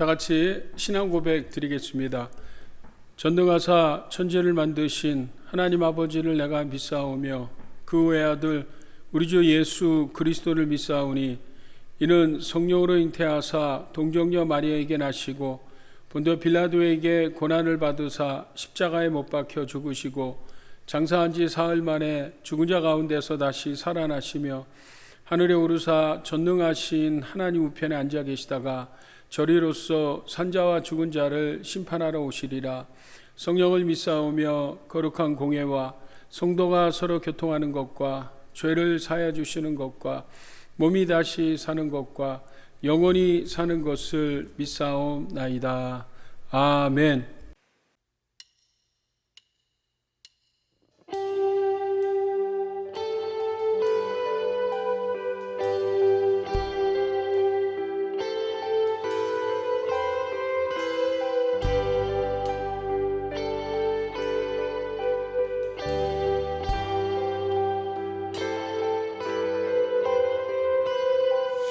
다 같이 신앙 고백 드리겠습니다. 전능하사 천지를 만드신 하나님 아버지를 내가 믿사오며 그 외아들 우리 주 예수 그리스도를 믿사오니 이는 성령으로 잉태하사 동정녀 마리아에게 나시고 본도 빌라도에게 고난을 받으사 십자가에 못 박혀 죽으시고 장사한 지 사흘 만에 죽은 자 가운데서 다시 살아나시며 하늘에 오르사 전능하신 하나님 우편에 앉아 계시다가 저리로서 산자와 죽은 자를 심판하러 오시리라. 성령을 믿사오며 거룩한 공예와 성도가 서로 교통하는 것과 죄를 사하여 주시는 것과 몸이 다시 사는 것과 영원히 사는 것을 믿사옵나이다. 아멘.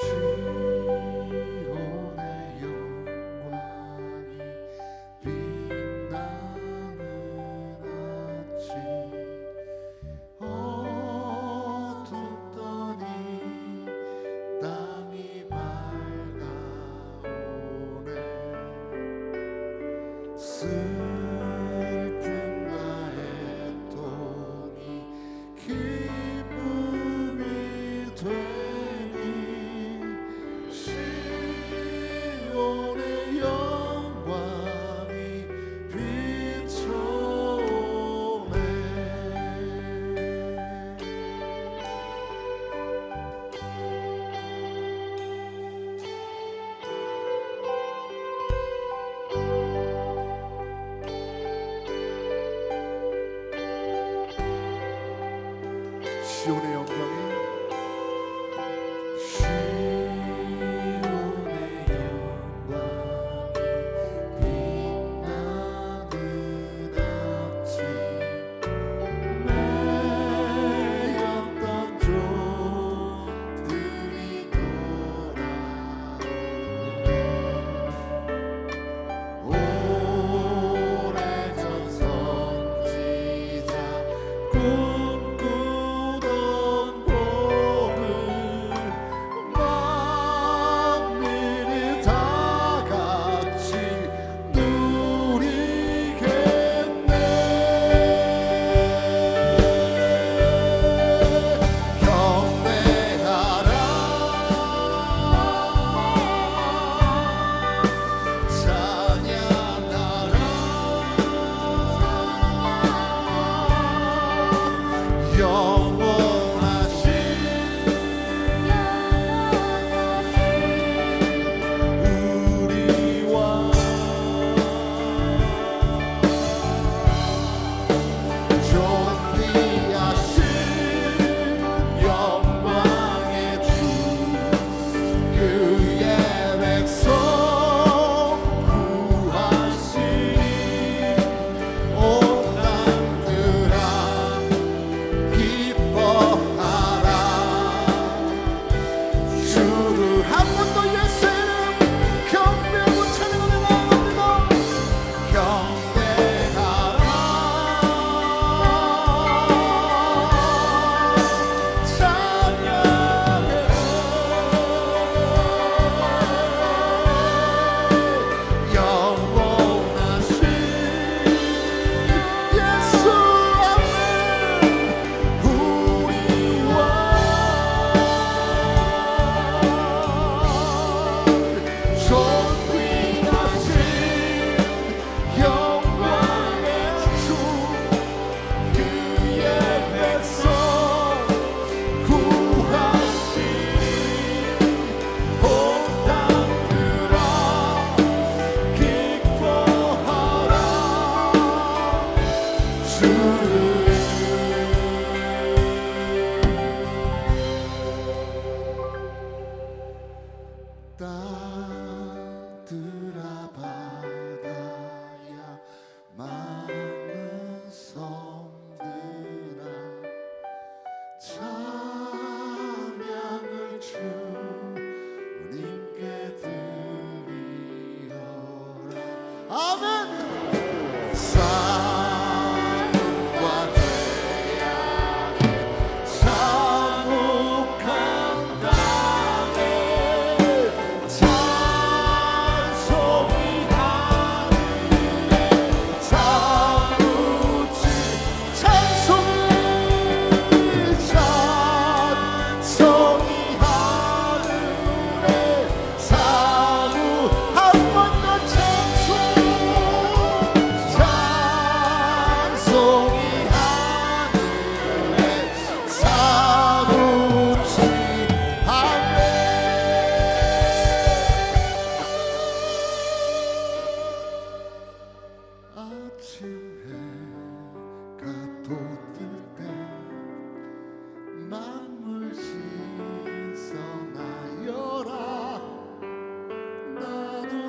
시온의 영광이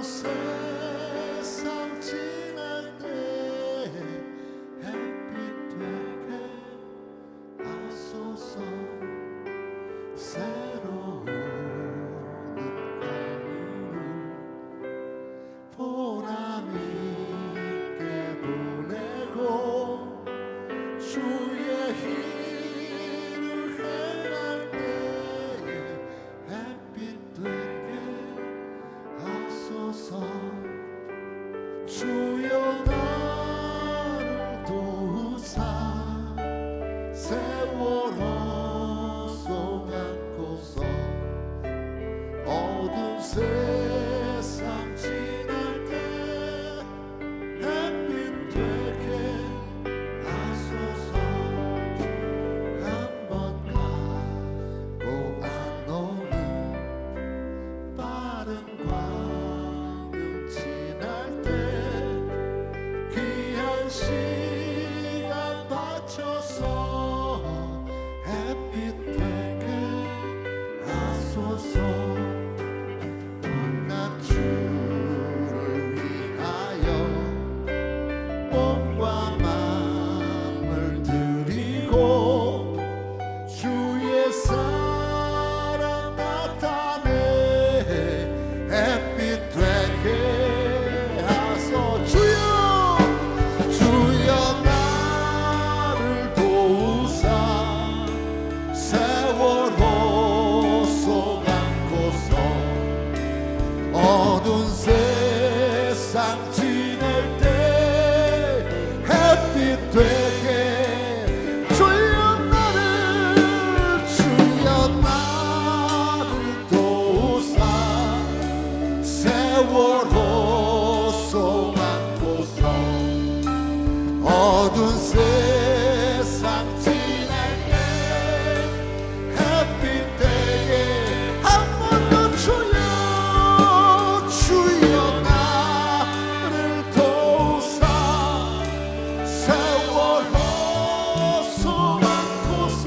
세상 지날 때 햇빛 되게 하소서. 새로운 하루를 보람 있게 보내고 주의 일을 행할 때에 햇빛 되게 하소서. 주여 나를 도우사 세월호 속 안고서 어두운 세상 지날 때 햇빛 되게 하소서. 한번 가고 안 오는 빠른 광풍 지날 때 귀한 시간 바쳐서 햇빛 되게 하소서. 나 주를 위하여 몸과 마음을 드리고 주의 사랑 나타내 햇빛 되게 하소. 주여 나를 도우사 세월호 속 안고서 어두운 세상 지낼 때 햇빛 되게 주여 나를 도우사 세월호 속 안고서 어두운 세상 지낼 때 햇빛 되게 한 번 더 주여 나를 도우사 세월호 속 안고서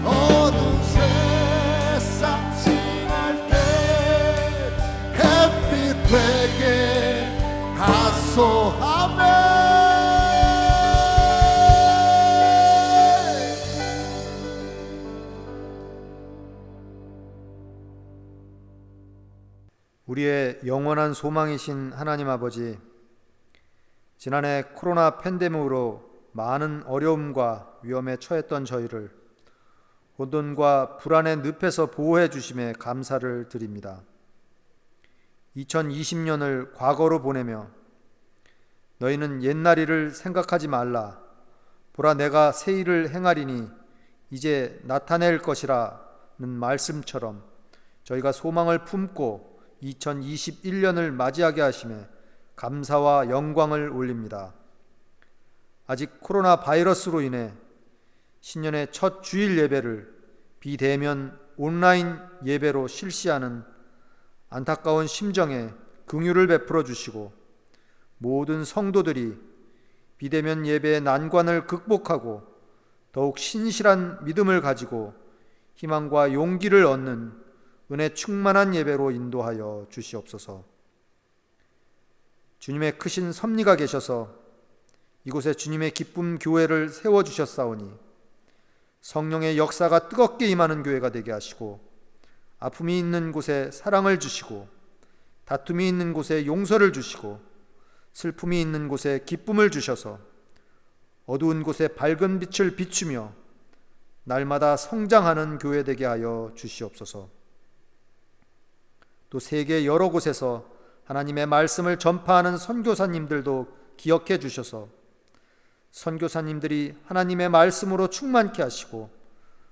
어두운 세상 지날 때 햇빛 되게 하소. 아멘. 우리의 영원한 소망이신 하나님 아버지, 지난해 코로나 팬데믹으로 많은 어려움과 위험에 처했던 저희를 혼돈과 불안의 늪에서 보호해 주심에 감사를 드립니다. 2020년을 과거로 보내며 너희는 옛날 일을 생각하지 말라. 보라, 내가 새 일을 행하리니 이제 나타낼 것이라는 말씀처럼 저희가 소망을 품고 2021년을 맞이하게 하심에 감사와 영광을 올립니다. 아직 코로나 바이러스로 인해 신년의 첫 주일 예배를 비대면 온라인 예배로 실시하는 안타까운 심정에 긍휼을 베풀어 주시고 모든 성도들이 비대면 예배의 난관을 극복하고 더욱 신실한 믿음을 가지고 희망과 용기를 얻는 은혜 충만한 예배로 인도하여 주시옵소서. 주님의 크신 섭리가 계셔서 이곳에 주님의 기쁨 교회를 세워주셨사오니 성령의 역사가 뜨겁게 임하는 교회가 되게 하시고 아픔이 있는 곳에 사랑을 주시고 다툼이 있는 곳에 용서를 주시고 슬픔이 있는 곳에 기쁨을 주셔서 어두운 곳에 밝은 빛을 비추며 날마다 성장하는 교회 되게 하여 주시옵소서. 또 세계 여러 곳에서 하나님의 말씀을 전파하는 선교사님들도 기억해 주셔서 선교사님들이 하나님의 말씀으로 충만케 하시고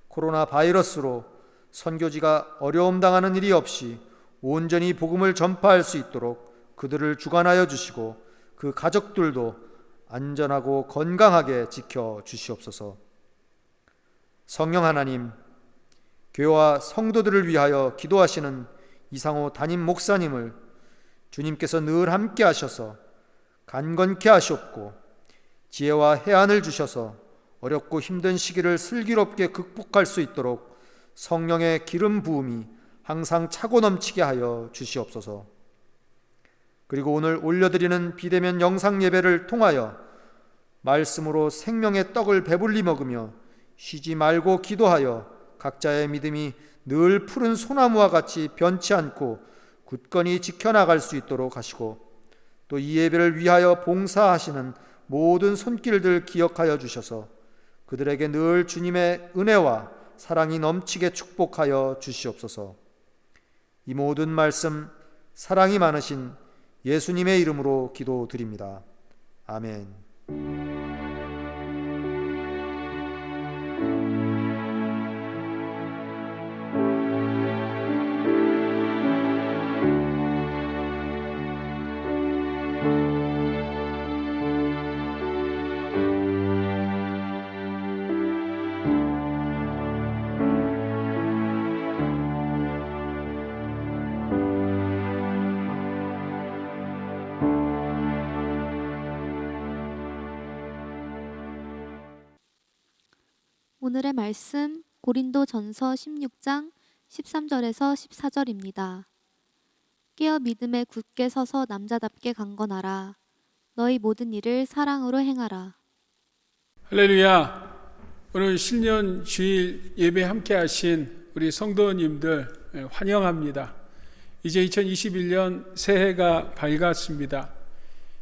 코로나 바이러스로 선교지가 어려움 당하는 일이 없이 온전히 복음을 전파할 수 있도록 그들을 주관하여 주시고 그 가족들도 안전하고 건강하게 지켜 주시옵소서. 성령 하나님, 교회와 성도들을 위하여 기도하시는 이상호 담임 목사님을 주님께서 늘 함께 하셔서 간건케 하시옵고 지혜와 해안을 주셔서 어렵고 힘든 시기를 슬기롭게 극복할 수 있도록 성령의 기름 부음이 항상 차고 넘치게 하여 주시옵소서. 그리고 오늘 올려드리는 비대면 영상 예배를 통하여 말씀으로 생명의 떡을 배불리 먹으며 쉬지 말고 기도하여 각자의 믿음이 늘 푸른 소나무와 같이 변치 않고 굳건히 지켜나갈 수 있도록 하시고, 또 이 예배를 위하여 봉사하시는 모든 손길들 기억하여 주셔서 그들에게 늘 주님의 은혜와 사랑이 넘치게 축복하여 주시옵소서. 이 모든 말씀 사랑이 많으신 예수님의 이름으로 기도드립니다. 아멘. 오늘의 말씀 고린도전서 16장 13절에서 14절입니다. 깨어 믿음에 굳게 서서 남자답게 강건하라. 너희 모든 일을 사랑으로 행하라. 할렐루야. 오늘 신년 주일 예배 함께 하신 우리 성도님들 환영합니다. 이제 2021년 새해가 밝았습니다.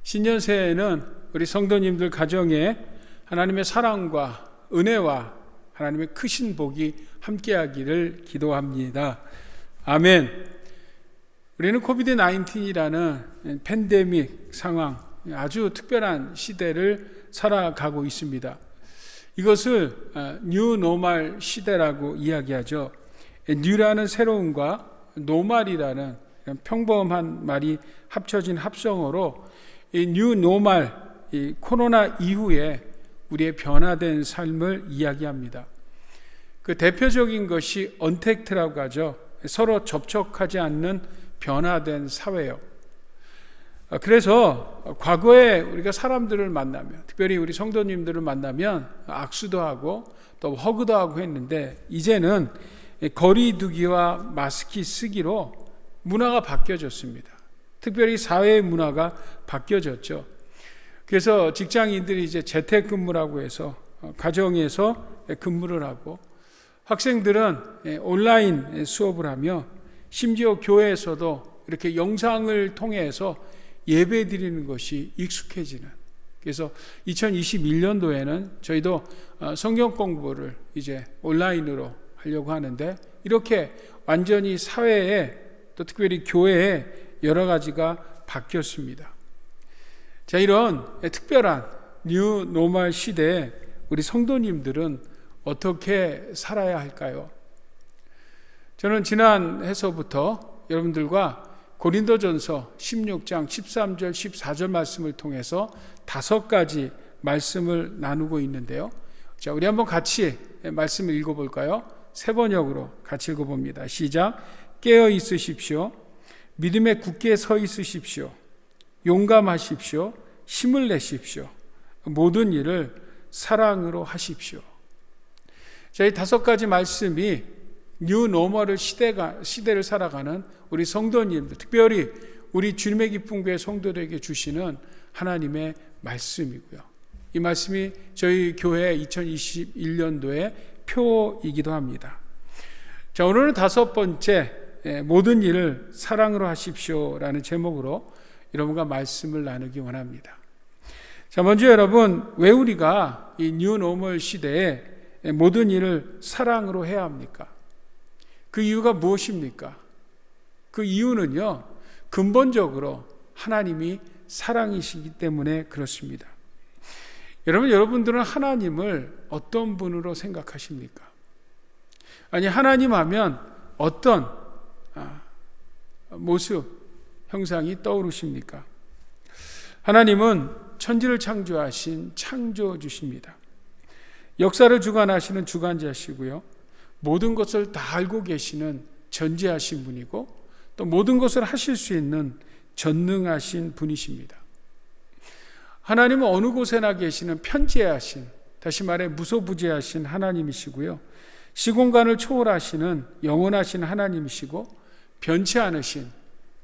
신년 새해에는 우리 성도님들 가정에 하나님의 사랑과 은혜와 하나님의 크신 복이 함께하기를 기도합니다. 아멘. 우리는 코비드-19이라는 팬데믹 상황, 아주 특별한 시대를 살아가고 있습니다. 이것을 뉴 노멀 시대라고 이야기하죠. 뉴라는 새로움과 노멀이라는 평범한 말이 합쳐진 합성어로 이 뉴 노멀, 이 코로나 이후에 우리의 변화된 삶을 이야기합니다. 그 대표적인 것이 언택트라고 하죠. 서로 접촉하지 않는 변화된 사회요. 그래서 과거에 우리가 사람들을 만나면, 특별히 우리 성도님들을 만나면 악수도 하고 또 허그도 하고 했는데, 이제는 거리두기와 마스크 쓰기로 문화가 바뀌어졌습니다. 특별히 사회의 문화가 바뀌어졌죠. 그래서 직장인들이 이제 재택근무라고 해서 가정에서 근무를 하고, 학생들은 온라인 수업을 하며, 심지어 교회에서도 이렇게 영상을 통해서 예배 드리는 것이 익숙해지는, 그래서 2021년도에는 저희도 성경 공부를 이제 온라인으로 하려고 하는데, 이렇게 완전히 사회에, 또 특별히 교회에 여러 가지가 바뀌었습니다. 자, 이런 특별한 뉴 노멀 시대에 우리 성도님들은 어떻게 살아야 할까요? 저는 지난 해서부터 여러분들과 고린도전서 16장 13절 14절 말씀을 통해서 5가지 말씀을 나누고 있는데요. 자, 우리 한번 같이 말씀을 읽어볼까요? 세 번역으로 같이 읽어봅니다. 시작. 깨어 있으십시오. 믿음에 굳게 서 있으십시오. 용감하십시오. 힘을 내십시오. 모든 일을 사랑으로 하십시오. 자, 이 5가지 말씀이 뉴 노멀을 시대를 살아가는 우리 성도님들, 특별히 우리 주님의 기쁜 교회 성도들에게 주시는 하나님의 말씀이고요. 이 말씀이 저희 교회 2021년도의 표이기도 합니다. 자, 오늘은 5번째, 모든 일을 사랑으로 하십시오라는 제목으로 여러분과 말씀을 나누기 원합니다. 자, 먼저 여러분, 왜 우리가 이 뉴 노멀 시대에 모든 일을 사랑으로 해야 합니까? 그 이유가 무엇입니까? 그 이유는요, 근본적으로 하나님이 사랑이시기 때문에 그렇습니다. 여러분들은 하나님을 어떤 분으로 생각하십니까? 아니, 하나님 하면 어떤 모습, 형상이 떠오르십니까? 하나님은 천지를 창조하신 창조주십니다. 역사를 주관하시는 주관자시고요, 모든 것을 다 알고 계시는 전지하신 분이고, 또 모든 것을 하실 수 있는 전능하신 분이십니다. 하나님은 어느 곳에나 계시는 편지하신, 다시 말해 무소부재하신 하나님이시고요, 시공간을 초월하시는 영원하신 하나님이시고, 변치 않으신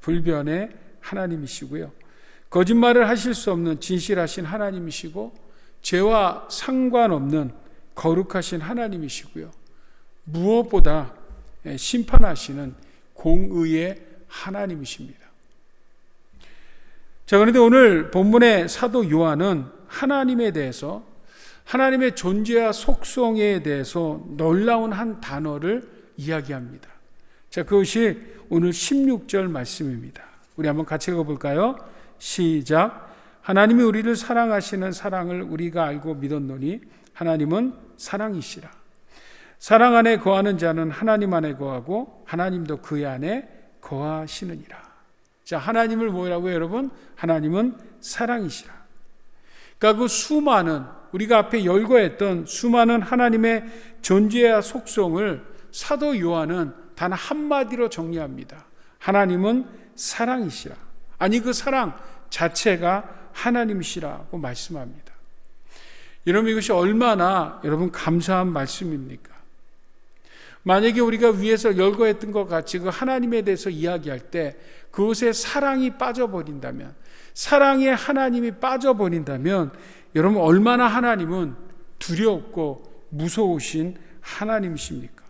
불변의 하나님이시고요. 거짓말을 하실 수 없는 진실하신 하나님이시고 죄와 상관없는 거룩하신 하나님이시고요. 무엇보다 심판하시는 공의의 하나님이십니다. 자, 그런데 오늘 본문의 사도 요한은 하나님에 대해서, 하나님의 존재와 속성에 대해서 놀라운 한 단어를 이야기합니다. 자, 그것이 오늘 16절 말씀입니다. 우리 한번 같이 읽어볼까요? 시작. 하나님이 우리를 사랑하시는 사랑을 우리가 알고 믿었노니 하나님은 사랑이시라. 사랑 안에 거하는 자는 하나님 안에 거하고 하나님도 그의 안에 거하시느니라. 자, 하나님을 뭐라고요, 여러분? 하나님은 사랑이시라. 그러니까 그 수많은, 우리가 앞에 열거했던 수많은 하나님의 존재와 속성을 사도 요한은 단 한마디로 정리합니다. 하나님은 사랑이시라. 아니, 그 사랑 자체가 하나님이시라고 말씀합니다. 여러분, 이것이 얼마나 여러분 감사한 말씀입니까? 만약에 우리가 위에서 열거했던 것 같이 그 하나님에 대해서 이야기할 때 그것에 사랑이 빠져버린다면, 사랑에 하나님이 빠져버린다면, 여러분 얼마나 하나님은 두렵고 무서우신 하나님이십니까?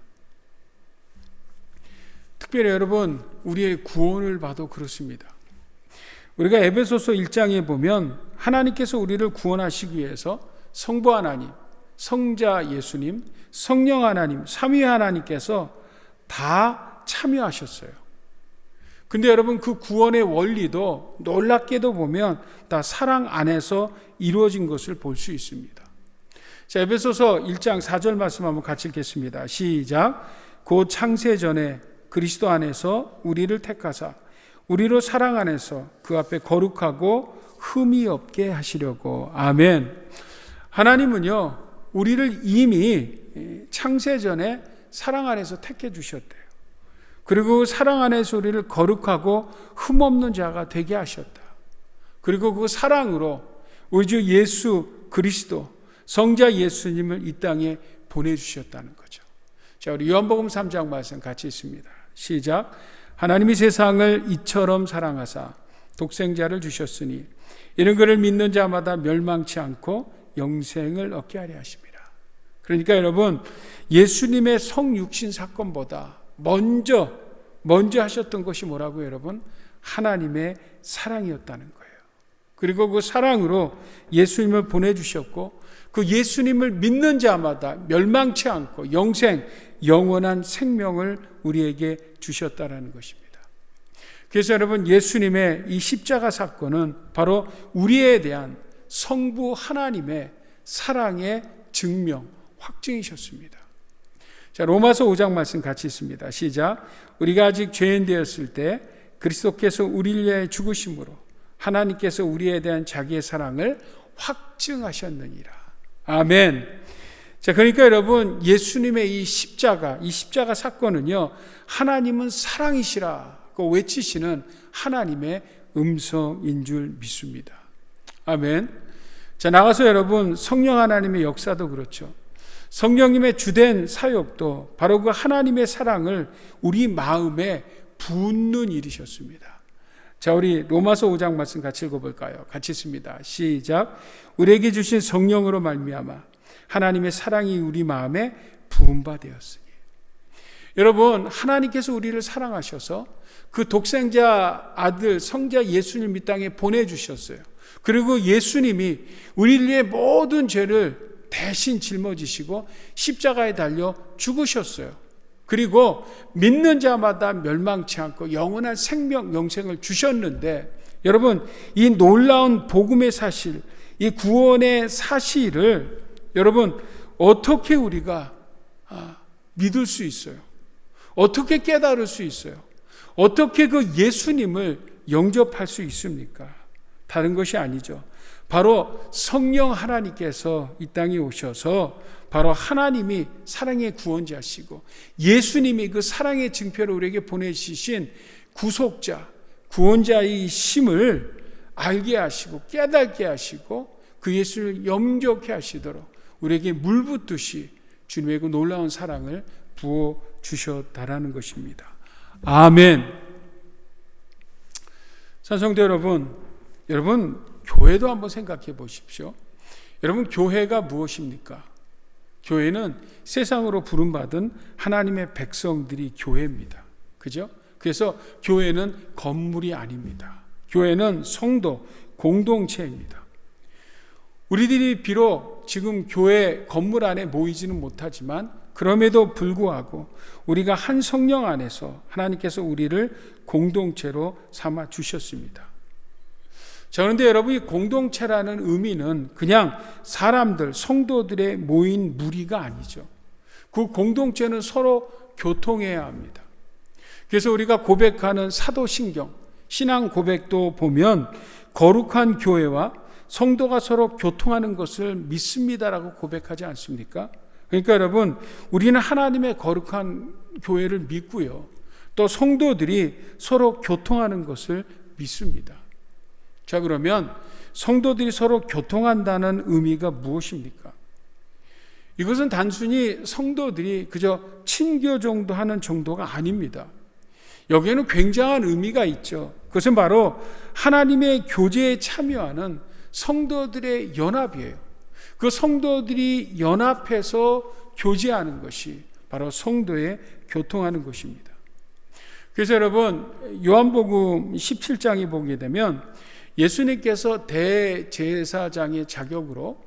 특별히 여러분, 우리의 구원을 봐도 그렇습니다. 우리가 에베소서 1장에 보면 하나님께서 우리를 구원하시기 위해서 성부 하나님, 성자 예수님, 성령 하나님, 삼위 하나님께서 다 참여하셨어요. 근데 여러분, 그 구원의 원리도 놀랍게도 보면 다 사랑 안에서 이루어진 것을 볼 수 있습니다. 자, 에베소서 1장 4절 말씀 한번 같이 읽겠습니다. 시작. 곧 창세 전에 그리스도 안에서 우리를 택하사 우리로 사랑 안에서 그 앞에 거룩하고 흠이 없게 하시려고. 아멘. 하나님은요, 우리를 이미 창세 전에 사랑 안에서 택해 주셨대요. 그리고 사랑 안에서 우리를 거룩하고 흠없는 자가 되게 하셨다. 그리고 그 사랑으로 우리 주 예수 그리스도 성자 예수님을 이 땅에 보내주셨다는 거죠. 자, 우리 요한복음 3장 말씀 같이 있습니다. 시작. 하나님이 세상을 이처럼 사랑하사 독생자를 주셨으니 이는 그를 믿는 자마다 멸망치 않고 영생을 얻게 하려 하심이라. 그러니까 여러분, 예수님의 성육신 사건보다 먼저 하셨던 것이 뭐라고요, 여러분? 하나님의 사랑이었다는 거예요. 그리고 그 사랑으로 예수님을 보내주셨고, 그 예수님을 믿는 자마다 멸망치 않고 영생, 영원한 생명을 우리에게 주셨다라는 것입니다. 그래서 여러분, 예수님의 이 십자가 사건은 바로 우리에 대한 성부 하나님의 사랑의 증명, 확증이셨습니다. 자, 로마서 5장 말씀 같이 있습니다. 시작. 우리가 아직 죄인 되었을 때 그리스도께서 우리를 위하여 죽으심으로 하나님께서 우리에 대한 자기의 사랑을 확증하셨느니라. 아멘. 자, 그러니까 여러분, 예수님의 이 십자가 사건은요, 하나님은 사랑이시라고 외치시는 하나님의 음성인 줄 믿습니다. 아멘. 자, 나가서 여러분, 성령 하나님의 역사도 그렇죠. 성령님의 주된 사역도 바로 그 하나님의 사랑을 우리 마음에 붓는 일이셨습니다. 자, 우리 로마서 5장 말씀 같이 읽어볼까요? 같이 읽습니다. 시작. 우리에게 주신 성령으로 말미암아 하나님의 사랑이 우리 마음에 부은 바 되었으니. 여러분, 하나님께서 우리를 사랑하셔서 그 독생자 아들 성자 예수님 이 땅에 보내주셨어요. 그리고 예수님이 우리를 위해 모든 죄를 대신 짊어지시고 십자가에 달려 죽으셨어요. 그리고 믿는 자마다 멸망치 않고 영원한 생명, 영생을 주셨는데, 여러분, 이 놀라운 복음의 사실, 이 구원의 사실을 여러분 어떻게 우리가 믿을 수 있어요? 어떻게 깨달을 수 있어요? 어떻게 그 예수님을 영접할 수 있습니까? 다른 것이 아니죠. 바로 성령 하나님께서 이 땅에 오셔서 바로 하나님이 사랑의 구원자시고 예수님이 그 사랑의 증표를 우리에게 보내주신 구속자, 구원자의 심을 알게 하시고 깨닫게 하시고 그 예수를 영접케 하시도록 우리에게 물 붓듯이 주님의 그 놀라운 사랑을 부어주셨다라는 것입니다. 아멘. 산성도 여러분, 교회도 한번 생각해 보십시오. 여러분, 교회가 무엇입니까? 교회는 세상으로 부름받은 하나님의 백성들이 교회입니다. 그죠? 그래서 교회는 건물이 아닙니다. 교회는 성도, 공동체입니다. 우리들이 비록 지금 교회 건물 안에 모이지는 못하지만 그럼에도 불구하고 우리가 한 성령 안에서 하나님께서 우리를 공동체로 삼아 주셨습니다. 자, 그런데 여러분, 이 공동체라는 의미는 그냥 사람들, 성도들의 모인 무리가 아니죠. 그 공동체는 서로 교통해야 합니다. 그래서 우리가 고백하는 사도신경, 신앙 고백도 보면 거룩한 교회와 성도가 서로 교통하는 것을 믿습니다라고 고백하지 않습니까? 그러니까 여러분, 우리는 하나님의 거룩한 교회를 믿고요, 또 성도들이 서로 교통하는 것을 믿습니다. 자, 그러면 성도들이 서로 교통한다는 의미가 무엇입니까? 이것은 단순히 성도들이 그저 친교 정도 하는 정도가 아닙니다. 여기에는 굉장한 의미가 있죠. 그것은 바로 하나님의 교제에 참여하는 성도들의 연합이에요. 그 성도들이 연합해서 교제하는 것이 바로 성도의 교통하는 것입니다. 그래서 여러분, 요한복음 17장에 보게 되면 예수님께서 대제사장의 자격으로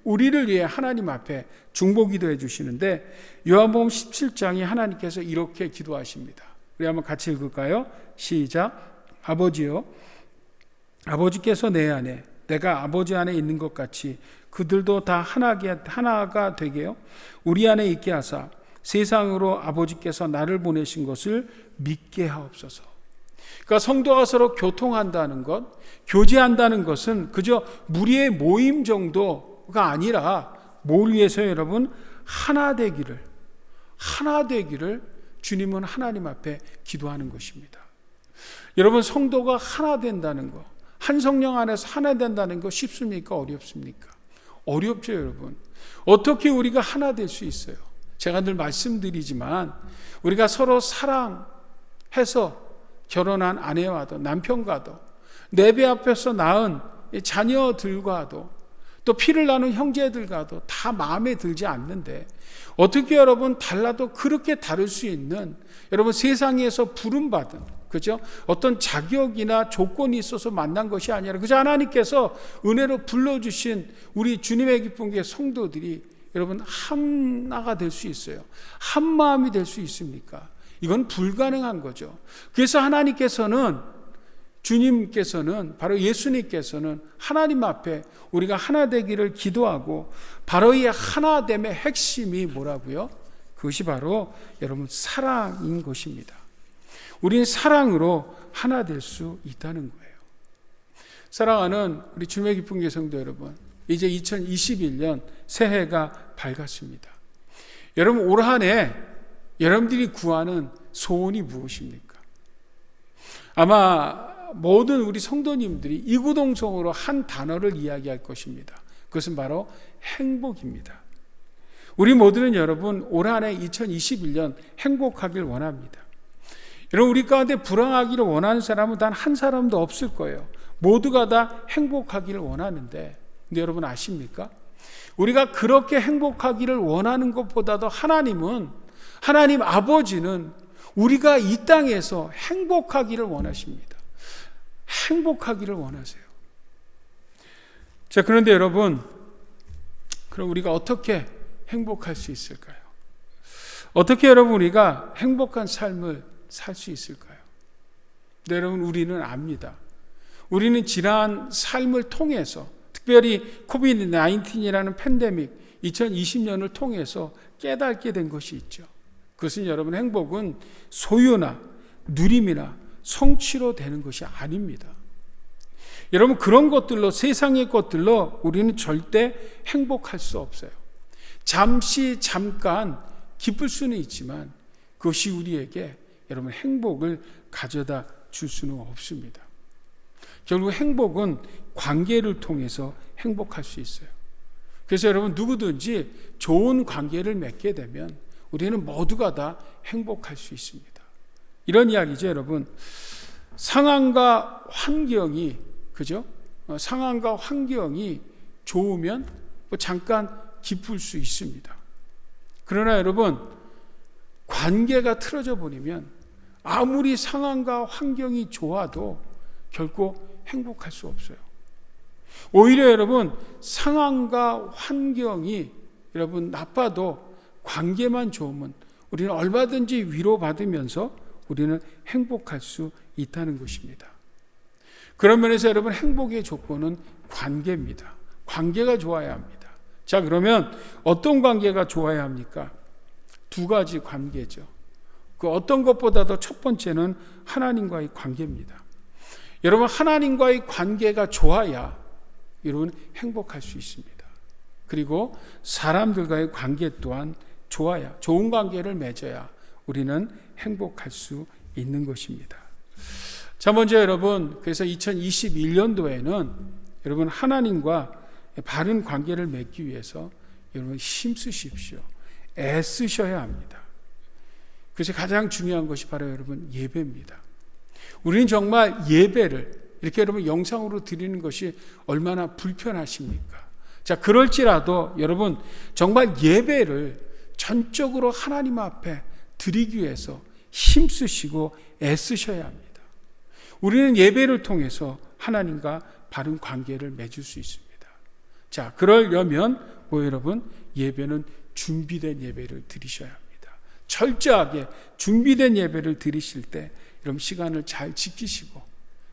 우리를 위해 하나님 앞에 중보기도해 주시는데, 요한복음 17장에 하나님께서 이렇게 기도하십니다. 우리 한번 같이 읽을까요? 시작. 아버지여, 아버지께서 내 안에, 내가 아버지 안에 있는 것 같이 그들도 다 하나가 되게요, 우리 안에 있게 하사 세상으로 아버지께서 나를 보내신 것을 믿게 하옵소서. 그러니까 성도가 서로 교통한다는 것, 교제한다는 것은 그저 무리의 모임 정도가 아니라 뭘 위해서 여러분? 하나 되기를 주님은 하나님 앞에 기도하는 것입니다. 여러분, 성도가 하나 된다는 것, 한 성령 안에서 하나 된다는 거 쉽습니까? 어렵습니까? 어렵죠, 여러분. 어떻게 우리가 하나 될 수 있어요? 제가 늘 말씀드리지만 우리가 서로 사랑해서 결혼한 아내와도 남편과도 내 배 앞에서 낳은 자녀들과도 또 피를 나눈 형제들과도 다 마음에 들지 않는데, 어떻게 여러분 달라도 그렇게 다를 수 있는, 여러분 세상에서 부름받은, 그죠? 어떤 자격이나 조건이 있어서 만난 것이 아니라 그저 하나님께서 은혜로 불러주신 우리 주님의 기쁜 게 성도들이 여러분 하나가 될 수 있어요. 한 마음이 될 수 있습니까? 이건 불가능한 거죠. 그래서 주님께서는 바로 예수님께서는 하나님 앞에 우리가 하나 되기를 기도하고, 바로 이 하나됨의 핵심이 뭐라고요? 그것이 바로 여러분 사랑인 것입니다. 우린 사랑으로 하나 될 수 있다는 거예요. 사랑하는 우리 주님의 기쁜 계 성도 여러분, 이제 2021년 새해가 밝았습니다. 여러분, 올 한 해 여러분들이 구하는 소원이 무엇입니까? 아마 모든 우리 성도님들이 이구동성으로 한 단어를 이야기할 것입니다. 그것은 바로 행복입니다. 우리 모두는 여러분 올 한 해 2021년 행복하길 원합니다. 여러분, 우리 가운데 불행하기를 원하는 사람은 단 한 사람도 없을 거예요. 모두가 다 행복하기를 원하는데, 근데 여러분 아십니까? 우리가 그렇게 행복하기를 원하는 것보다도 하나님 아버지는 우리가 이 땅에서 행복하기를 원하십니다. 행복하기를 원하세요. 자, 그런데 여러분, 그럼 우리가 어떻게 행복할 수 있을까요? 어떻게 여러분 우리가 행복한 삶을 살 수 있을까요? 네, 여러분, 우리는 압니다. 우리는 지난 삶을 통해서, 특별히 코비드-19이라는 팬데믹 2020년을 통해서 깨닫게 된 것이 있죠. 그것은 여러분, 행복은 소유나 누림이나 성취로 되는 것이 아닙니다. 여러분, 그런 것들로, 세상의 것들로 우리는 절대 행복할 수 없어요. 잠깐 기쁠 수는 있지만 그것이 우리에게 여러분 행복을 가져다 줄 수는 없습니다. 결국 행복은 관계를 통해서 행복할 수 있어요. 그래서 여러분, 누구든지 좋은 관계를 맺게 되면 우리는 모두가 다 행복할 수 있습니다. 이런 이야기죠, 여러분. 상황과 환경이, 그죠? 상황과 환경이 좋으면 뭐 잠깐 기쁠 수 있습니다. 그러나 여러분, 관계가 틀어져 버리면 아무리 상황과 환경이 좋아도 결코 행복할 수 없어요. 오히려 여러분, 상황과 환경이 여러분 나빠도 관계만 좋으면 우리는 얼마든지 위로받으면서 우리는 행복할 수 있다는 것입니다. 그런 면에서 여러분, 행복의 조건은 관계입니다. 관계가 좋아야 합니다. 자, 그러면 어떤 관계가 좋아야 합니까? 두 가지 관계죠. 그 어떤 것보다도 첫 번째는 하나님과의 관계입니다. 여러분, 하나님과의 관계가 좋아야 여러분 행복할 수 있습니다. 그리고 사람들과의 관계 또한 좋아야, 좋은 관계를 맺어야 우리는 행복할 수 있는 것입니다. 자, 먼저 여러분, 그래서 2021년도에는 여러분 하나님과 바른 관계를 맺기 위해서 여러분 힘쓰십시오. 애쓰셔야 합니다. 그래서 가장 중요한 것이 바로 여러분 예배입니다. 우리는 정말 예배를 이렇게 여러분 영상으로 드리는 것이 얼마나 불편하십니까? 자, 그럴지라도 여러분 정말 예배를 전적으로 하나님 앞에 드리기 위해서 힘쓰시고 애쓰셔야 합니다. 우리는 예배를 통해서 하나님과 바른 관계를 맺을 수 있습니다. 자, 그러려면 여러분 예배는 준비된 예배를 드리셔야 합니다. 철저하게 준비된 예배를 드리실 때 여러분 시간을 잘 지키시고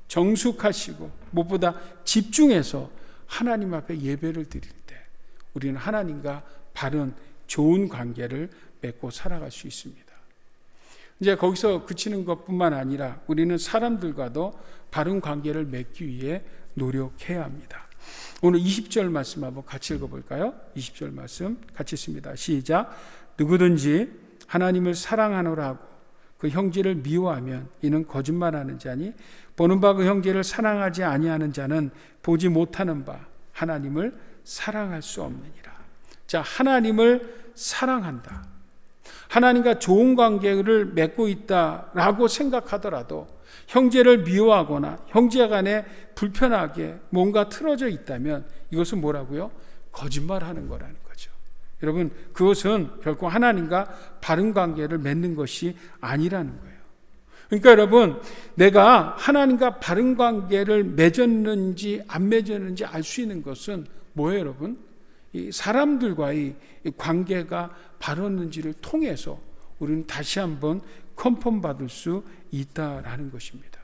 정숙하시고 무엇보다 집중해서 하나님 앞에 예배를 드릴 때 우리는 하나님과 바른 좋은 관계를 맺고 살아갈 수 있습니다. 이제 거기서 그치는 것뿐만 아니라 우리는 사람들과도 바른 관계를 맺기 위해 노력해야 합니다. 오늘 20절 말씀 한번 같이 읽어볼까요? 20절 말씀 같이 읽습니다. 시작. 누구든지 하나님을 사랑하노라 하고 그 형제를 미워하면 이는 거짓말하는 자니 보는 바 그 형제를 사랑하지 아니하는 자는 보지 못하는 바 하나님을 사랑할 수 없느니라. 자, 하나님을 사랑한다. 하나님과 좋은 관계를 맺고 있다라고 생각하더라도 형제를 미워하거나 형제 간에 불편하게 뭔가 틀어져 있다면 이것은 뭐라고요? 거짓말하는 거라는 거죠. 여러분, 그것은 결코 하나님과 바른 관계를 맺는 것이 아니라는 거예요. 그러니까 여러분, 내가 하나님과 바른 관계를 맺었는지 안 맺었는지 알 수 있는 것은 뭐예요, 여러분? 이 사람들과의 관계가 바랐는지를 통해서 우리는 다시 한번 컨펌 받을 수 있다라는 것입니다.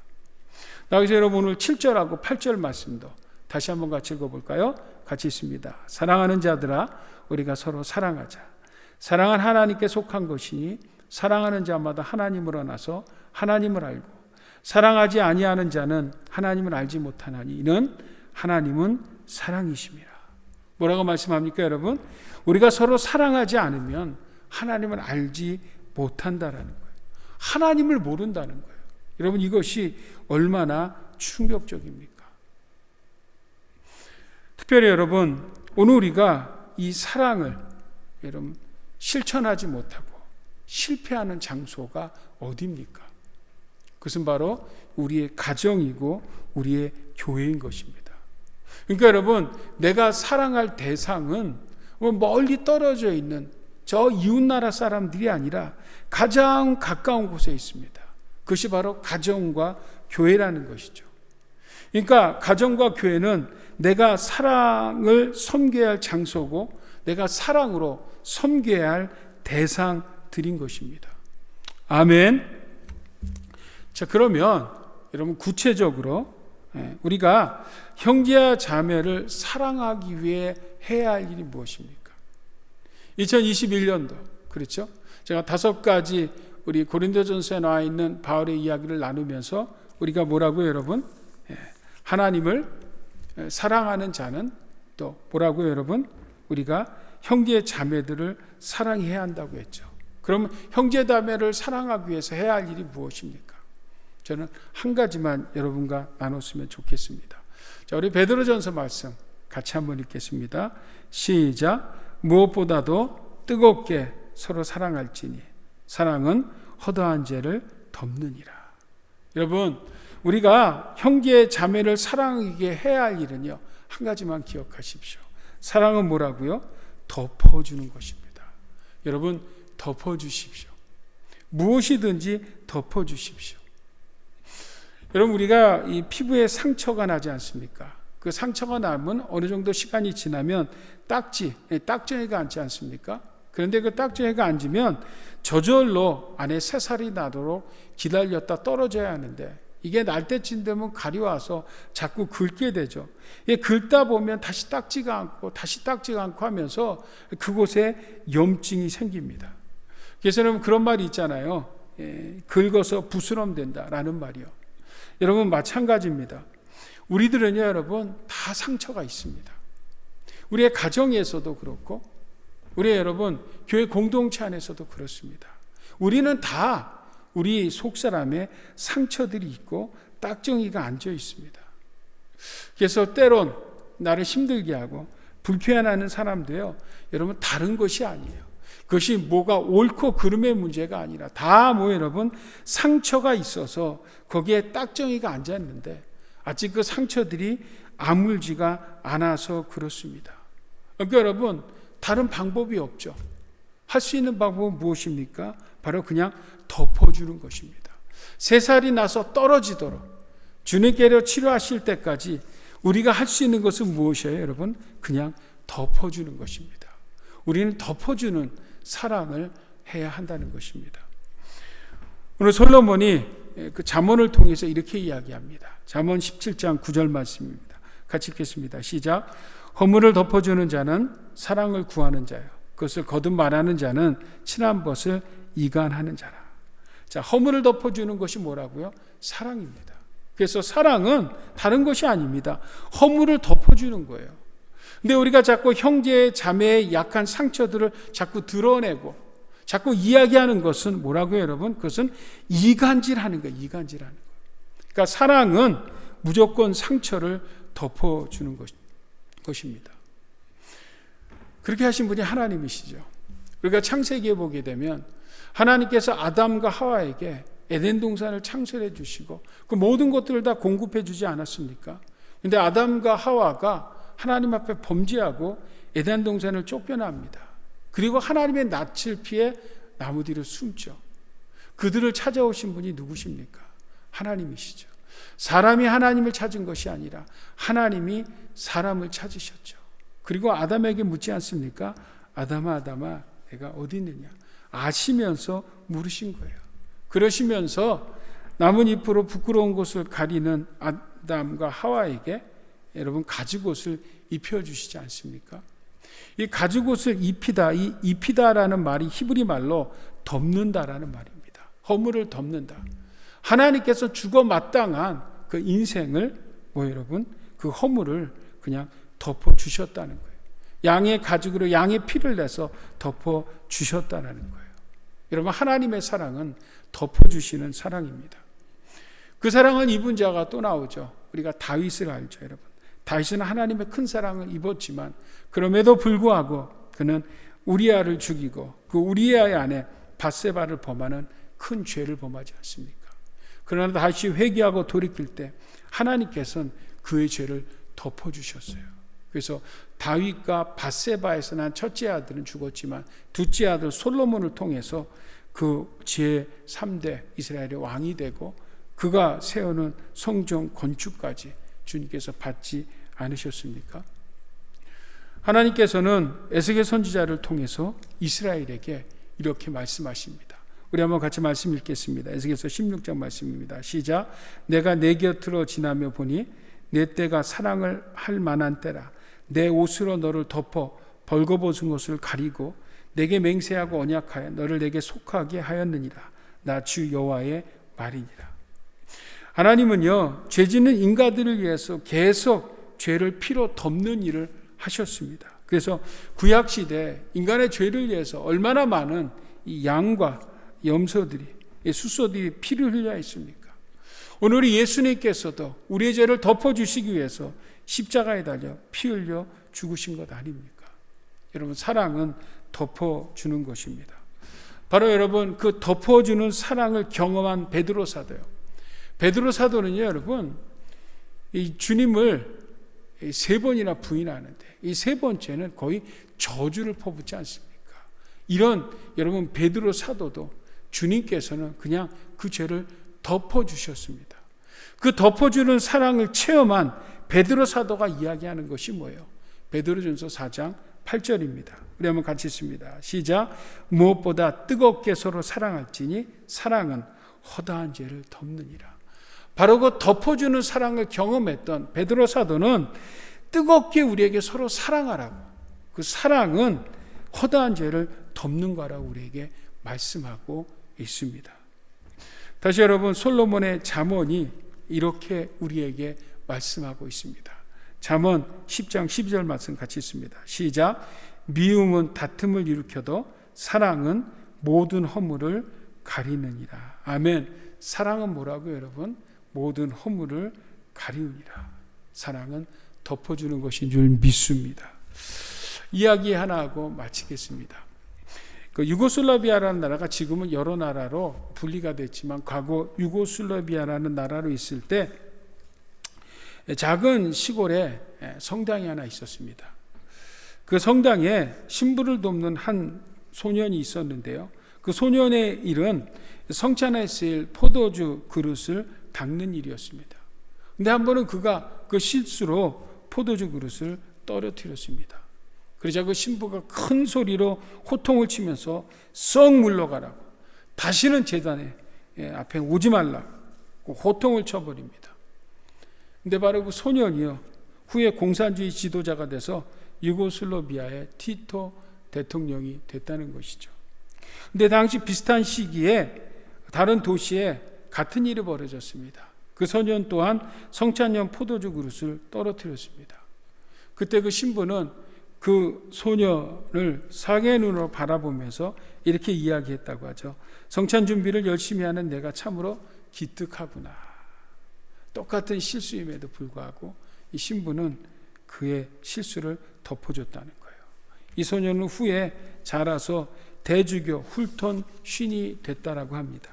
여기서 여러분 오늘 7절하고 8절 말씀도 다시 한번 같이 읽어볼까요? 같이 있습니다. 사랑하는 자들아 우리가 서로 사랑하자. 사랑은 하나님께 속한 것이니 사랑하는 자마다 하나님으로 나서 하나님을 알고 사랑하지 아니하는 자는 하나님을 알지 못하나니 이는 하나님은 사랑이심이라. 뭐라고 말씀합니까, 여러분? 우리가 서로 사랑하지 않으면 하나님을 알지 못한다라는 거예요. 하나님을 모른다는 거예요. 여러분, 이것이 얼마나 충격적입니까? 특별히 여러분, 오늘 우리가 이 사랑을 여러분 실천하지 못하고 실패하는 장소가 어디입니까? 그것은 바로 우리의 가정이고 우리의 교회인 것입니다. 그러니까 여러분, 내가 사랑할 대상은 멀리 떨어져 있는 저 이웃나라 사람들이 아니라 가장 가까운 곳에 있습니다. 그것이 바로 가정과 교회라는 것이죠. 그러니까 가정과 교회는 내가 사랑을 섬겨야 할 장소고 내가 사랑으로 섬겨야 할 대상들인 것입니다. 아멘. 자, 그러면 여러분 구체적으로 우리가 형제와 자매를 사랑하기 위해 해야 할 일이 무엇입니까? 2021년도 그렇죠? 제가 5가지 우리 고린도전서에 나와 있는 바울의 이야기를 나누면서 우리가 뭐라고요, 여러분? 하나님을 사랑하는 자는 또 뭐라고요, 여러분? 우리가 형제 자매들을 사랑해야 한다고 했죠. 그러면 형제 자매를 사랑하기 위해서 해야 할 일이 무엇입니까? 저는 한 가지만 여러분과 나눴으면 좋겠습니다. 자, 우리 베드로전서 말씀 같이 한번 읽겠습니다. 시작. 무엇보다도 뜨겁게 서로 사랑할지니 사랑은 허다한 죄를 덮느니라. 여러분, 우리가 형제 자매를 사랑하게 해야 할 일은요, 한 가지만 기억하십시오. 사랑은 뭐라고요? 덮어주는 것입니다. 여러분, 덮어주십시오. 무엇이든지 덮어주십시오. 여러분, 우리가 이 피부에 상처가 나지 않습니까? 그 상처가 나면 어느 정도 시간이 지나면 딱지가 앉지 않습니까? 그런데 그 딱지가 앉으면 저절로 안에 새살이 나도록 기다렸다 떨어져야 하는데, 이게 날 때쯤 되면 가려와서 자꾸 긁게 되죠. 이게 긁다 보면 다시 딱지가 않고 다시 딱지가 않고 하면서 그곳에 염증이 생깁니다. 그래서 여러분, 그런 말이 있잖아요. 긁어서 부스럼 된다라는 말이요. 여러분, 마찬가지입니다. 우리들은요, 여러분, 다 상처가 있습니다. 우리의 가정에서도 그렇고, 우리 여러분, 교회 공동체 안에서도 그렇습니다. 우리는 다 우리 속사람의 상처들이 있고 딱정이가 앉아 있습니다. 그래서 때론 나를 힘들게 하고 불편해하는 사람도요, 여러분, 다른 것이 아니에요. 그것이 뭐가 옳고 그름의 문제가 아니라 다 여러분, 상처가 있어서 거기에 딱정이가 앉았는데 아직 그 상처들이 아물지가 않아서 그렇습니다. 그러니까 여러분, 다른 방법이 없죠. 할 수 있는 방법은 무엇입니까? 바로 그냥 덮어주는 것입니다. 새살이 나서 떨어지도록 주님께로 치료하실 때까지 우리가 할 수 있는 것은 무엇이에요, 여러분? 그냥 덮어주는 것입니다. 우리는 덮어주는 사랑을 해야 한다는 것입니다. 오늘 솔로몬이 그 잠언을 통해서 이렇게 이야기합니다. 잠언 17장 9절 말씀입니다. 같이 읽겠습니다. 시작. 허물을 덮어주는 자는 사랑을 구하는 자요, 그것을 거듭 말하는 자는 친한 것을 이간하는 자라. 자, 허물을 덮어주는 것이 뭐라고요? 사랑입니다. 그래서 사랑은 다른 것이 아닙니다. 허물을 덮어주는 거예요. 근데 우리가 자꾸 형제 자매의 약한 상처들을 자꾸 드러내고 자꾸 이야기하는 것은 뭐라고요, 여러분? 그것은 이간질하는 거예요. 이간질하는 거예요. 그러니까 사랑은 무조건 상처를 덮어주는 것입니다. 그렇게 하신 분이 하나님이시죠. 우리가 창세기에 보게 되면 하나님께서 아담과 하와에게 에덴 동산을 창설해 주시고 그 모든 것들을 다 공급해 주지 않았습니까? 그런데 아담과 하와가 하나님 앞에 범죄하고 에덴 동산을 쫓겨납니다. 그리고 하나님의 낯을 피해 나무 뒤로 숨죠. 그들을 찾아오신 분이 누구십니까? 하나님이시죠. 사람이 하나님을 찾은 것이 아니라 하나님이 사람을 찾으셨죠. 그리고 아담에게 묻지 않습니까? 아담아, 아담아, 내가 어디 있느냐? 아시면서 물으신 거예요. 그러시면서 나뭇잎으로 부끄러운 곳을 가리는 아담과 하와에게 여러분, 가죽옷을 입혀주시지 않습니까? 이 가죽옷을 입히다, 이 입히다라는 말이 히브리 말로 덮는다라는 말입니다. 허물을 덮는다. 하나님께서 죽어 마땅한 그 인생을 여러분, 그 허물을 그냥 덮어주셨다는 거예요. 양의 가죽으로 양의 피를 내서 덮어주셨다는 거예요. 여러분, 하나님의 사랑은 덮어주시는 사랑입니다. 그 사랑을 입은 자가 또 나오죠. 우리가 다윗을 알죠, 여러분. 다윗은 하나님의 큰 사랑을 입었지만 그럼에도 불구하고 그는 우리아를 죽이고 그 우리아의 아내 밧세바를 범하는 큰 죄를 범하지 않습니까? 그러나 다시 회개하고 돌이킬 때 하나님께서는 그의 죄를 덮어주셨어요. 그래서 다윗과 밧세바에서 난 첫째 아들은 죽었지만 둘째 아들 솔로몬을 통해서 그 제3대 이스라엘의 왕이 되고 그가 세우는 성전 건축까지 주님께서 받지 않으셨습니까? 하나님께서는 에스겔 선지자를 통해서 이스라엘에게 이렇게 말씀하십니다. 우리 한번 같이 말씀 읽겠습니다. 에스겔서 16장 말씀입니다. 시작. 내가 내 곁으로 지나며 보니 내 때가 사랑을 할 만한 때라. 내 옷으로 너를 덮어 벌거벗은 것을 가리고 내게 맹세하고 언약하여 너를 내게 속하게 하였느니라. 나 주 여호와의 말이니라. 하나님은요, 죄 짓는 인간들을 위해서 계속 죄를 피로 덮는 일을 하셨습니다. 그래서 구약시대 인간의 죄를 위해서 얼마나 많은 이 양과 염소들이, 숫소들이 피를 흘려야 했습니까? 오늘 우리 예수님께서도 우리의 죄를 덮어주시기 위해서 십자가에 달려 피 흘려 죽으신 것 아닙니까? 여러분, 사랑은 덮어주는 것입니다. 바로 여러분, 그 덮어주는 사랑을 경험한 베드로 사도요. 베드로 사도는요, 여러분, 이 주님을 3번이나 부인하는데 이 3번째는 거의 저주를 퍼붓지 않습니까? 이런 여러분 베드로 사도도 주님께서는 그냥 그 죄를 덮어주셨습니다. 그 덮어주는 사랑을 체험한 베드로 사도가 이야기하는 것이 뭐예요? 베드로전서 4장 8절입니다. 우리 한번 같이 읽습니다. 시작. 무엇보다 뜨겁게 서로 사랑할지니 사랑은 허다한 죄를 덮느니라. 바로 그 덮어주는 사랑을 경험했던 베드로 사도는 뜨겁게 우리에게 서로 사랑하라고, 그 사랑은 허다한 죄를 덮는 거라고 우리에게 말씀하고 있습니다. 다시 여러분, 솔로몬의 잠언이 이렇게 우리에게 말씀하고 있습니다. 잠언 10장 12절 말씀 같이 있습니다. 시작. 미움은 다툼을 일으켜도 사랑은 모든 허물을 가리느니라. 아멘. 사랑은 뭐라고요, 여러분? 모든 허물을 가리우니라. 사랑은 덮어주는 것인 줄 믿습니다. 이야기 하나 하고 마치겠습니다. 그 유고슬라비아라는 나라가 지금은 여러 나라로 분리가 됐지만 과거 유고슬라비아라는 나라로 있을 때 작은 시골에 성당이 하나 있었습니다. 그 성당에 신부를 돕는 한 소년이 있었는데요. 그 소년의 일은 성찬에 쓰일 포도주 그릇을 닦는 일이었습니다. 근데 한 번은 그가 그 실수로 포도주 그릇을 떨어뜨렸습니다. 그러자 그 신부가 큰 소리로 호통을 치면서 썩 물러가라고, 다시는 제단에 앞에 오지 말라고 호통을 쳐버립니다. 근데 바로 그 소년이요, 후에 공산주의 지도자가 돼서 유고슬라비아의 티토 대통령이 됐다는 것이죠. 근데 당시 비슷한 시기에 다른 도시에 같은 일이 벌어졌습니다. 그 소년 또한 성찬용 포도주 그릇을 떨어뜨렸습니다. 그때 그 신부는 그 소년을 상의 눈으로 바라보면서 이렇게 이야기했다고 하죠. 성찬 준비를 열심히 하는 내가 참으로 기특하구나. 똑같은 실수임에도 불구하고 이 신부는 그의 실수를 덮어줬다는 거예요. 이 소년은 후에 자라서 대주교 훌톤 쉰이 됐다라고 합니다.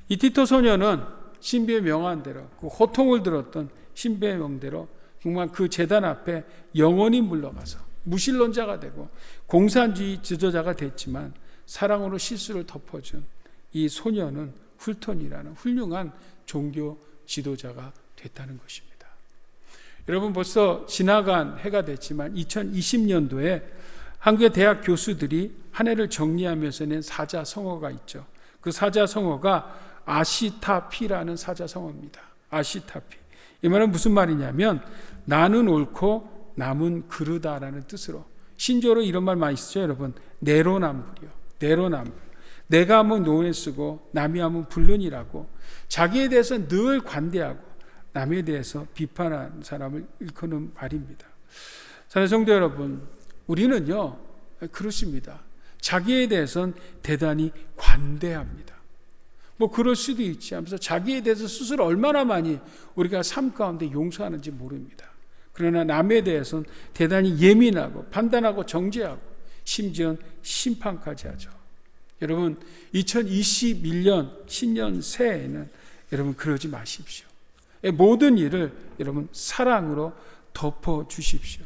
이 티토 소년은 신비의 명한대로, 그 호통을 들었던 신비의 명대로 정말 그 제단 앞에 영원히 물러가서 무신론자가 되고 공산주의 지도자가 됐지만 사랑으로 실수를 덮어준 이 소년은 훌톤이라는 훌륭한 종교 지도자가 됐다는 것입니다. 여러분, 벌써 지나간 해가 됐지만 2020년도에 한국의 대학 교수들이 한 해를 정리하면서 낸 사자성어가 있죠. 그 사자성어가 아시타피라는 사자성어입니다. 아시타피. 이 말은 무슨 말이냐면 나는 옳고 남은 그르다라는 뜻으로, 신조로 이런 말 많이 쓰죠, 여러분. 내로남불이요. 내로남불. 내가 하면 노에 쓰고 남이 하면 불륜이라고, 자기에 대해서 늘 관대하고 남에 대해서 비판하는 사람을 일컫는 말입니다. 사랑하는 성도 여러분, 우리는요 그렇습니다. 자기에 대해서는 대단히 관대합니다. 뭐 그럴 수도 있지 하면서 자기에 대해서 스스로 얼마나 많이 우리가 삶 가운데 용서하는지 모릅니다. 그러나 남에 대해서는 대단히 예민하고 판단하고 정죄하고 심지어 심판까지 하죠. 여러분, 2021년 신년 새해에는 여러분 그러지 마십시오. 모든 일을 여러분 사랑으로 덮어 주십시오.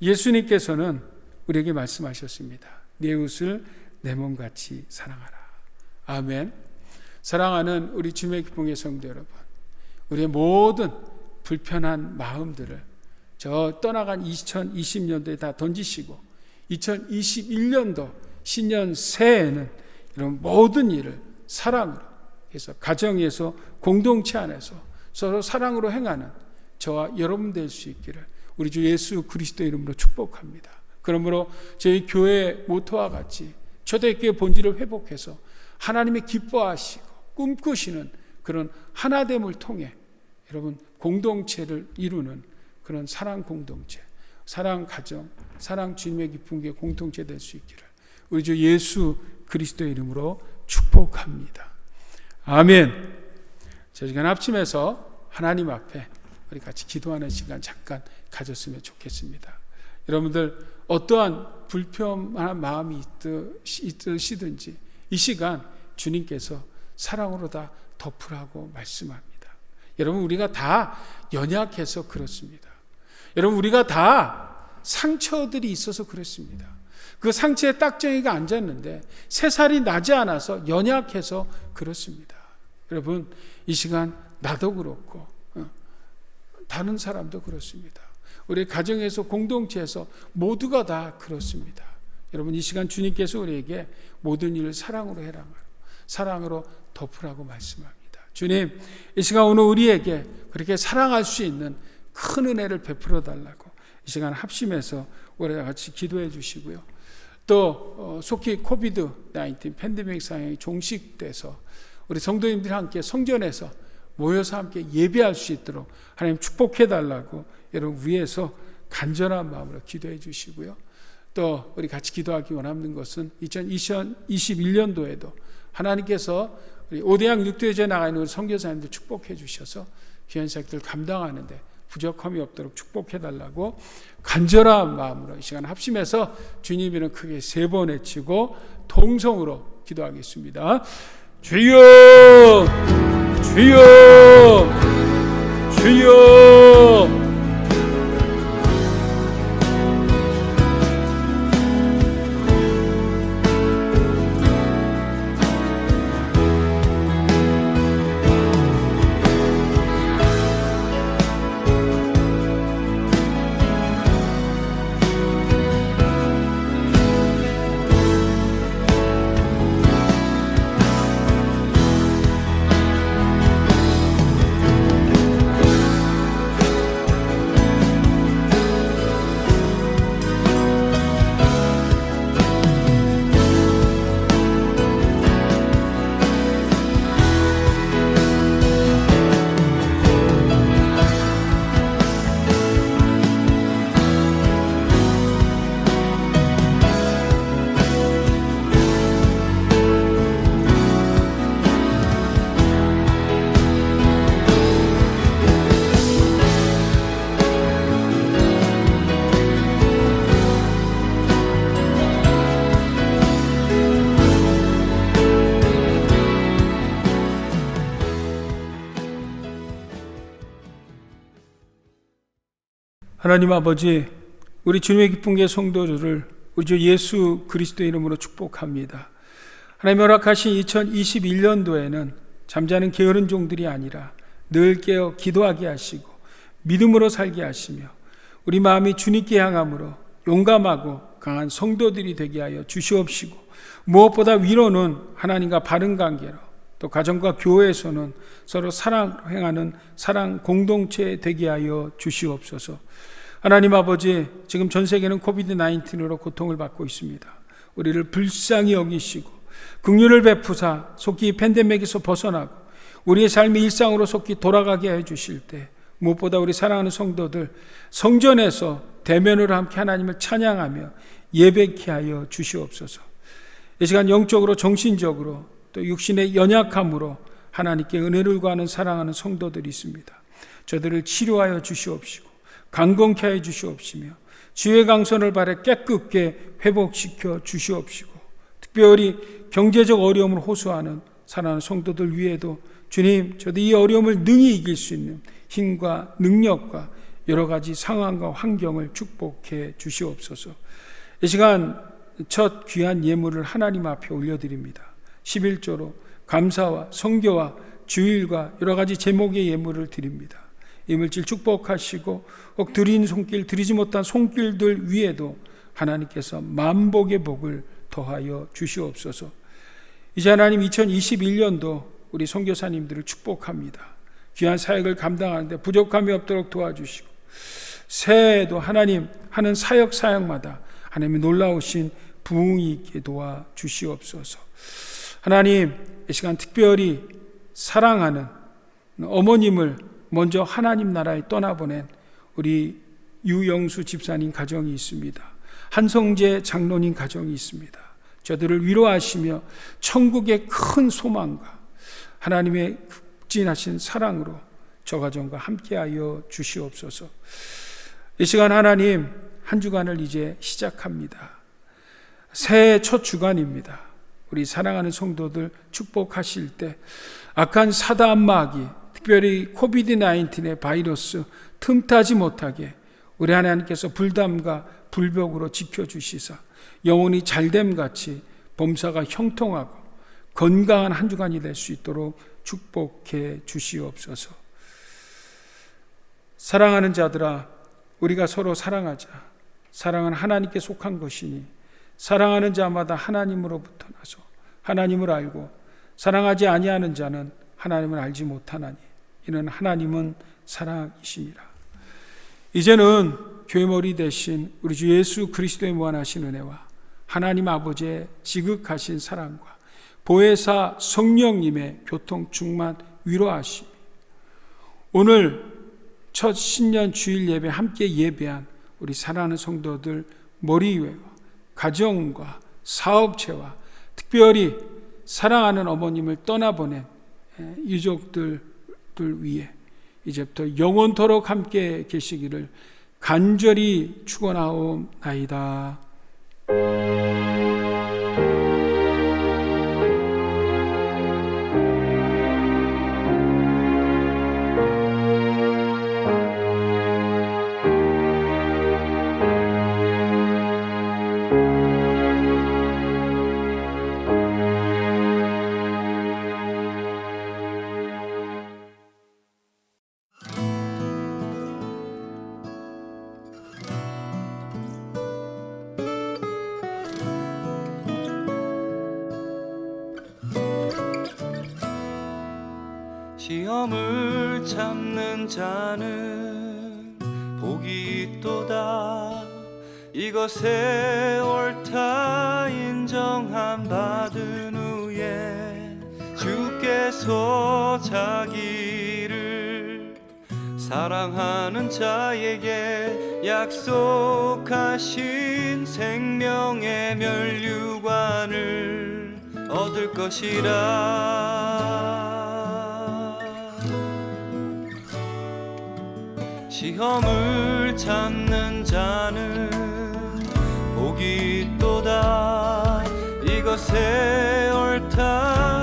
예수님께서는 우리에게 말씀하셨습니다. 내 이웃을 내 몸같이 사랑하라. 아멘. 사랑하는 우리 주님의 기쁨의 성도 여러분, 우리의 모든 불편한 마음들을 저 떠나간 2020년도에 다 던지시고 2021년도 신년 새해에는 이런 모든 일을 사랑으로 해서 가정에서 공동체 안에서 서로 사랑으로 행하는 저와 여러분 될 수 있기를 우리 주 예수 그리스도의 이름으로 축복합니다. 그러므로 저희 교회 모토와 같이 초대교회 본질을 회복해서 하나님이 기뻐하시고 꿈꾸시는 그런 하나됨을 통해 여러분 공동체를 이루는 그런 사랑 공동체, 사랑 가정, 사랑 주님의 기쁜 게 공동체 될 수 있기를 우리 주 예수 그리스도의 이름으로 축복합니다. 아멘. 저 시간 합심해서 하나님 앞에 우리 같이 기도하는 시간 잠깐 가졌으면 좋겠습니다. 여러분들 어떠한 불편한 마음이 있으시든지 이 시간 주님께서 사랑으로 다 덮으라고 말씀합니다. 여러분, 우리가 다 연약해서 그렇습니다. 여러분, 우리가 다 상처들이 있어서 그렇습니다. 그 상처에 딱정이가 앉았는데 새살이 나지 않아서 연약해서 그렇습니다. 여러분, 이 시간 나도 그렇고 다른 사람도 그렇습니다. 우리 가정에서, 공동체에서 모두가 다 그렇습니다. 여러분, 이 시간 주님께서 우리에게 모든 일을 사랑으로 해라, 사랑으로 덮으라고 말씀합니다. 주님, 이 시간 오늘 우리에게 그렇게 사랑할 수 있는 큰 은혜를 베풀어 달라고 이 시간 합심해서 우리가 같이 기도해 주시고요. 또 속히 코비드-19 팬데믹 상황이 종식돼서 우리 성도님들이 함께 성전에서 모여서 함께 예배할 수 있도록 하나님 축복해 달라고 여러분 위해서 간절한 마음으로 기도해 주시고요. 또 우리 같이 기도하기 원하는 것은 2021년도에도 하나님께서 우리 5대양 6대제 나가 있는 우리 선교사님들 축복해 주셔서 귀한 사역들 감당하는데 부족함이 없도록 축복해 달라고 간절한 마음으로 이 시간 합심해서 주님 이름 크게 3번 외치고 통성으로 기도하겠습니다. 주여, 주여, 주여. 하나님 아버지, 우리 주님의 기쁜 계 성도들을 우리 주 예수 그리스도의 이름으로 축복합니다. 하나님 허락하신 2021년도에는 잠자는 게으른 종들이 아니라 늘 깨어 기도하게 하시고 믿음으로 살게 하시며 우리 마음이 주님께 향함으로 용감하고 강한 성도들이 되게 하여 주시옵시고, 무엇보다 위로는 하나님과 바른 관계로, 또 가정과 교회에서는 서로 사랑 행하는 사랑 공동체 되게 하여 주시옵소서. 하나님 아버지, 지금 전 세계는 코비드-19으로 고통을 받고 있습니다. 우리를 불쌍히 여기시고 긍휼을 베푸사 속히 팬데믹에서 벗어나고 우리의 삶이 일상으로 속히 돌아가게 해주실 때, 무엇보다 우리 사랑하는 성도들 성전에서 대면으로 함께 하나님을 찬양하며 예배케 하여 주시옵소서. 이 시간 영적으로, 정신적으로, 또 육신의 연약함으로 하나님께 은혜를 구하는 사랑하는 성도들이 있습니다. 저들을 치료하여 주시옵시고 강건케 하여 주시옵시며 주의 강선을 발에 깨끗게 회복시켜 주시옵시고, 특별히 경제적 어려움을 호소하는 사랑하는 성도들 위에도 주님, 저도 이 어려움을 능히 이길 수 있는 힘과 능력과 여러 가지 상황과 환경을 축복해 주시옵소서. 이 시간 첫 귀한 예물을 하나님 앞에 올려드립니다. 11조로 감사와 성교와 주일과 여러 가지 제목의 예물을 드립니다. 이 물질 축복하시고 혹 드린 손길, 드리지 못한 손길들 위에도 하나님께서 만복의 복을 더하여 주시옵소서. 이제 하나님 2021년도 우리 선교사님들을 축복합니다. 귀한 사역을 감당하는데 부족함이 없도록 도와주시고, 새해에도 하나님 하는 사역마다 하나님의 놀라우신 부흥이 있게 도와주시옵소서. 하나님, 이 시간 특별히 사랑하는 어머님을 먼저 하나님 나라에 떠나보낸 우리 유영수 집사님 가정이 있습니다. 한성재 장로님 가정이 있습니다. 저들을 위로하시며 천국의 큰 소망과 하나님의 극진하신 사랑으로 저 가정과 함께하여 주시옵소서. 이 시간 하나님, 한 주간을 이제 시작합니다. 새해 첫 주간입니다. 우리 사랑하는 성도들 축복하실 때 악한 사단 마귀, 특별히 코비드-19의 바이러스 틈타지 못하게 우리 하나님께서 불담과 불벽으로 지켜주시사 영혼이 잘됨같이 범사가 형통하고 건강한 한 주간이 될 수 있도록 축복해 주시옵소서. 사랑하는 자들아, 우리가 서로 사랑하자. 사랑은 하나님께 속한 것이니 사랑하는 자마다 하나님으로부터 나서 하나님을 알고 사랑하지 아니하는 자는 하나님을 알지 못하나니 이는 하나님은 사랑이심이라. 이제는 교회 머리 대신 우리 주 예수 그리스도의 무한하신 은혜와 하나님 아버지의 지극하신 사랑과 보혜사 성령님의 교통 충만 위로하심이 오늘 첫 신년 주일 예배 함께 예배한 우리 사랑하는 성도들 머리위와 가정과 사업체와 특별히 사랑하는 어머님을 떠나보낸 유족들 위해 이제부터 영원토록 함께 계시기를 간절히 축원하옵나이다. 시험을 참는 자는 복이 있도다. 이것에 옳다 인정함 받은 후에 주께서 자기를 사랑하는 자에게 약속하신 생명의 멸류관을 얻을 것이라. 시험을 참는 자는 복이 있도다. 이것에 옳다